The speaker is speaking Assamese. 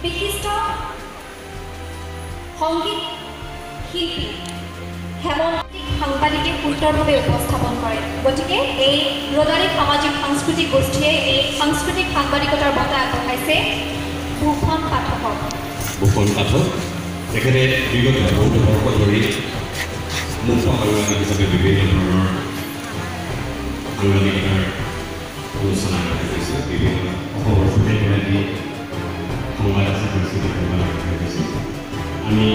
বিশিষ্ট সংগীত শিল্পী হেমন্তিক সাংবাদিকে সুন্দৰভাৱে উপস্থাপন কৰে গতিকে এই ৰদাৰী সামাজিক সাংস্কৃতিক গোষ্ঠীয়ে এই সাংস্কৃতিক সাংবাদিকতাৰ বঁটা আগবঢ়াইছে ভূষণ পাঠকক ভূষণ পাঠক তেখেতে বিগত বহু বৰ্ষ ধৰি মুখ্য সাংবাদিক হিচাপে বিভিন্ন ধৰণৰ সাংবাদিকতাৰ অনুষ্ঠান আগবঢ়াইছে বিভিন্ন অসমৰ চুটিগৰাকী সংবাদ আছে সাংস্কৃতিক সংবাদ আগবঢ়াইছে আমি